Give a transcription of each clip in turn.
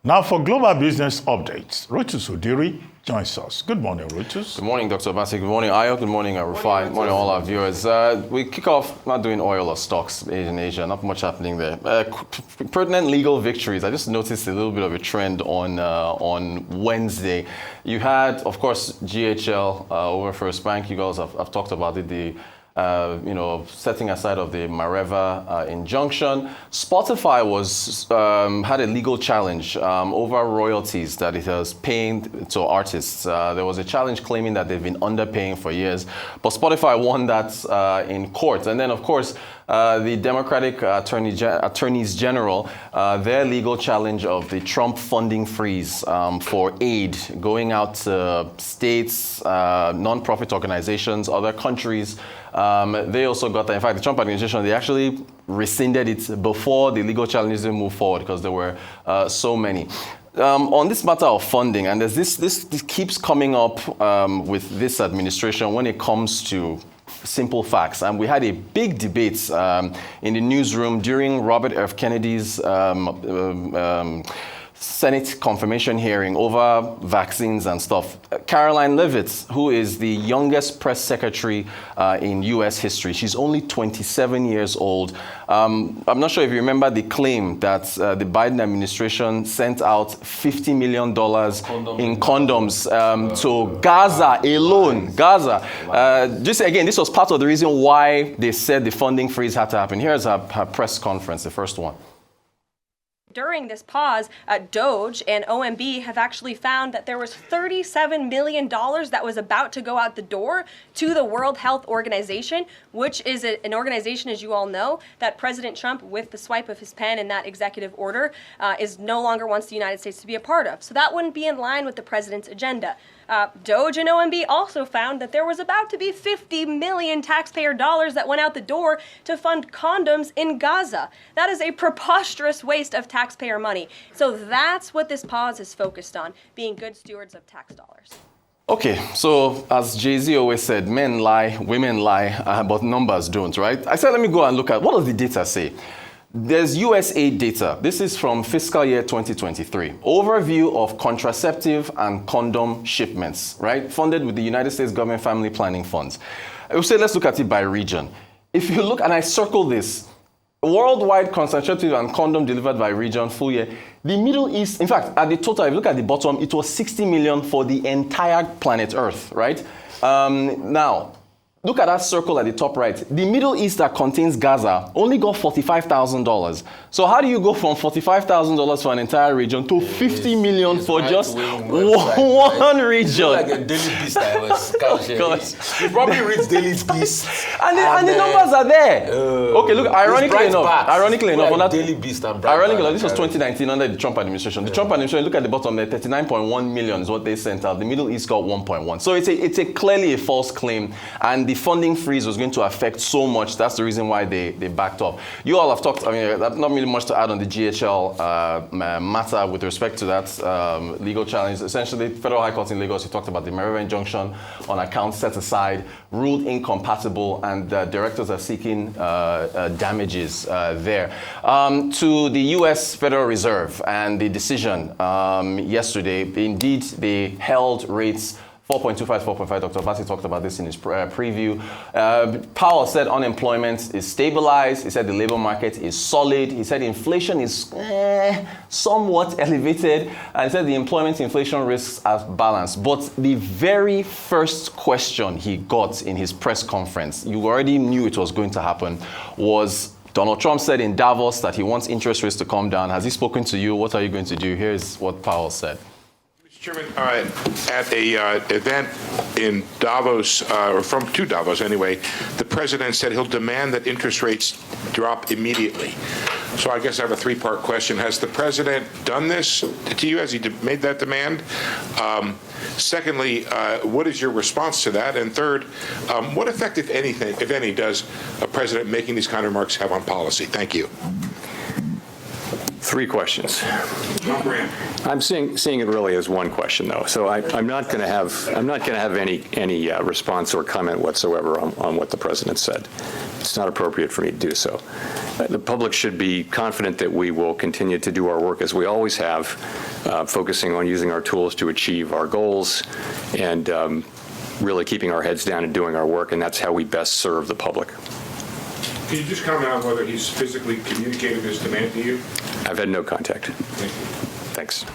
Now for global business updates, Rotus Oddiri joins us. Good morning, Rotus. Good morning, Dr. Bassi. Good morning, Ayo. Good morning, Rufai. Good morning, all our viewers. We kick off not doing oil or stocks in Asia. Not much happening there. Pertinent legal victories. I just noticed a little bit of a trend on Wednesday. You had, of course, GHL over First Bank. You guys have talked about it. The setting aside of the Mareva injunction. Spotify had a legal challenge over royalties that it was paying to artists. There was a challenge claiming that they've been underpaying for years, but Spotify won that in court. And then, of course, the Democratic attorneys general, their legal challenge of the Trump funding freeze for aid going out to states, non-profit organizations, other countries. They also got that. In fact, the Trump administration, they actually rescinded it before the legal challenges moved forward because there were so many. On this matter of funding, and there's this keeps coming up with this administration when it comes to simple facts. And we had a big debate in the newsroom during Robert F. Kennedy's Senate confirmation hearing over vaccines and stuff. Caroline Leavitt, who is the youngest press secretary in U.S. history, she's only 27 years old. I'm not sure if you remember the claim that the Biden administration sent out $50 million in condoms to Gaza alone. Gaza. This was part of the reason why they said the funding freeze had to happen. Here's her press conference, the first one. During this pause, DOJ and OMB have actually found that there was $37 million that was about to go out the door to the World Health Organization, which is an organization, as you all know, that President Trump, with the swipe of his pen in that executive order, is no longer wants the United States to be a part of. So that wouldn't be in line with the president's agenda. DOJ and OMB also found that there was about to be 50 million taxpayer dollars that went out the door to fund condoms in Gaza. That is a preposterous waste of taxpayer money. So that's what this pause is focused on, being good stewards of tax dollars. Okay, so as Jay-Z always said, men lie, women lie, but numbers don't, right? I said, let me go and look at, what does the data say? There's USAID data. This is from fiscal year 2023. Overview of contraceptive and condom shipments, right? Funded with the United States Government Family Planning Funds. I would say let's look at it by region. If you look, and I circle this, worldwide contraceptive and condom delivered by region full year, the Middle East, in fact, at the total, if you look at the bottom, it was 60 million for the entire planet Earth, right? Now, look at that circle at the top right. The Middle East that contains Gaza only got $45,000. So how do you go from $45,000 for an entire region to 50 million for just one region? Like a Daily Beast I was counting. You probably read Daily Beast. and the numbers are there. Okay, look, ironically enough, on that, Daily Beast and ironically, this was 2019 under the Trump administration. The Trump administration, look at the bottom there, 39.1 million is what they sent out. The Middle East got 1.1. So it's clearly a false claim, and the funding freeze was going to affect so much. That's the reason why they backed up. You all have talked, not really much to add on the GHL matter with respect to that legal challenge. Essentially, Federal High Court in Lagos, you talked about the Mareva injunction on accounts set aside, ruled incompatible, and directors are seeking damages there. To the U.S. Federal Reserve and the decision yesterday, indeed, they held rates 4.25, 4.5. Dr. Bassi talked about this in his preview. Powell said unemployment is stabilized. He said the labor market is solid. He said inflation is somewhat elevated. And he said the employment inflation risks are balanced. But the very first question he got in his press conference, you already knew it was going to happen, was Donald Trump said in Davos that he wants interest rates to come down. Has he spoken to you? What are you going to do? Here's what Powell said. Chairman, at a event in Davos, or to Davos anyway, the president said he'll demand that interest rates drop immediately. So I guess I have a three-part question. Has the president done this to you? Has he made that demand? Secondly, what is your response to that? And third, what effect, if any, does a president making these kind of remarks have on policy? Thank you. Three questions. I'm seeing it really as one question, though. So I'm not going to have any response or comment whatsoever on what the president said. It's not appropriate for me to do so. The public should be confident that we will continue to do our work as we always have, focusing on using our tools to achieve our goals and really keeping our heads down and doing our work, and that's how we best serve the public. Can you just comment on whether he's physically communicated his demand to you? I've had no contact. Thank you. Thanks.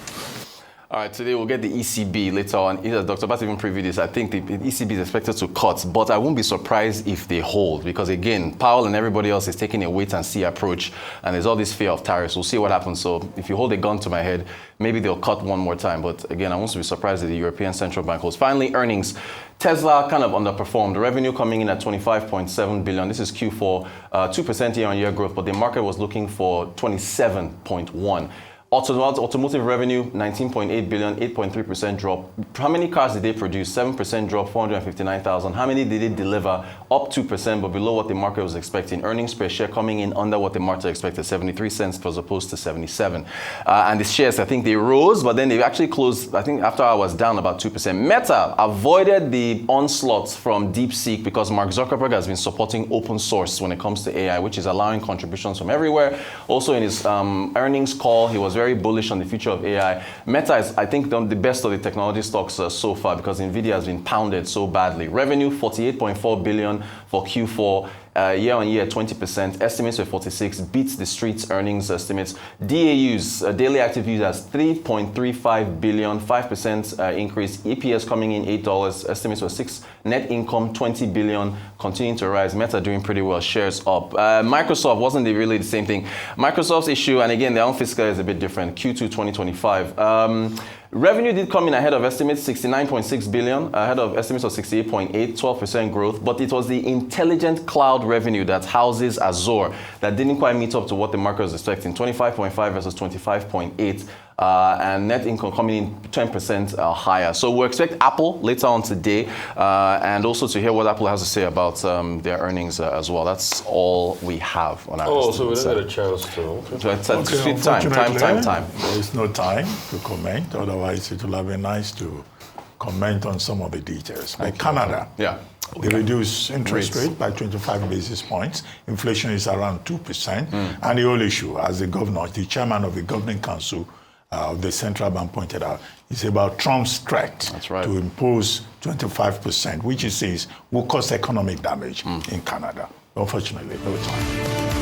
All right, today we'll get the ECB later on. Dr. Bass even previewed this. I think the ECB is expected to cut, but I won't be surprised if they hold because, again, Powell and everybody else is taking a wait-and-see approach, and there's all this fear of tariffs. We'll see what happens. So if you hold a gun to my head, maybe they'll cut one more time. But, again, I won't be surprised if the European Central Bank holds. Finally, earnings. Tesla kind of underperformed. The revenue coming in at $25.7 billion. This is Q4, 2% year-on-year growth, but the market was looking for 27.1. Automotive revenue, $19.8 billion, 8.3% drop. How many cars did they produce? 7% drop, 459,000. How many did it deliver? Up 2%, but below what the market was expecting. Earnings per share coming in under what the market expected, 73 cents as opposed to 77. And the shares, I think they rose, but then they actually closed, I think after hours, down about 2%. Meta avoided the onslaughts from DeepSeek because Mark Zuckerberg has been supporting open source when it comes to AI, which is allowing contributions from everywhere. Also in his earnings call, he was very bullish on the future of AI. Meta is, I think, the best of the technology stocks so far because NVIDIA has been pounded so badly. Revenue, $48.4 billion for Q4. Year-on-year, 20%. Estimates were 46, beats the street's earnings estimates. DAUs, daily active users, 3.35 billion, 5% increase. EPS coming in $8. Estimates were 6. Net income, 20 billion, continuing to rise. Meta doing pretty well. Shares up. Microsoft wasn't really the same thing. Microsoft's issue, and again, their own fiscal is a bit different. Q2 2025. Revenue did come in ahead of estimates, 69.6 billion, ahead of estimates of 68.8, 12% growth, but it was the intelligent cloud revenue that houses Azure that didn't quite meet up to what the market was expecting, 25.5 versus 25.8. And net income coming in 10% higher. So we'll expect Apple later on today and also to hear what Apple has to say about their earnings as well. That's all we have on our so we don't get a chance to. Okay. So it's Okay, time. There is no time to comment. Otherwise, it will have been nice to comment on some of the details. Like Canada. Yeah. They reduce interest rate by 25 basis points. Inflation is around 2%. And the whole issue, as the governor, the chairman of the governing council of the central bank pointed out, is about Trump's threat to impose 25%, which he says will cause economic damage in Canada. Unfortunately, no time.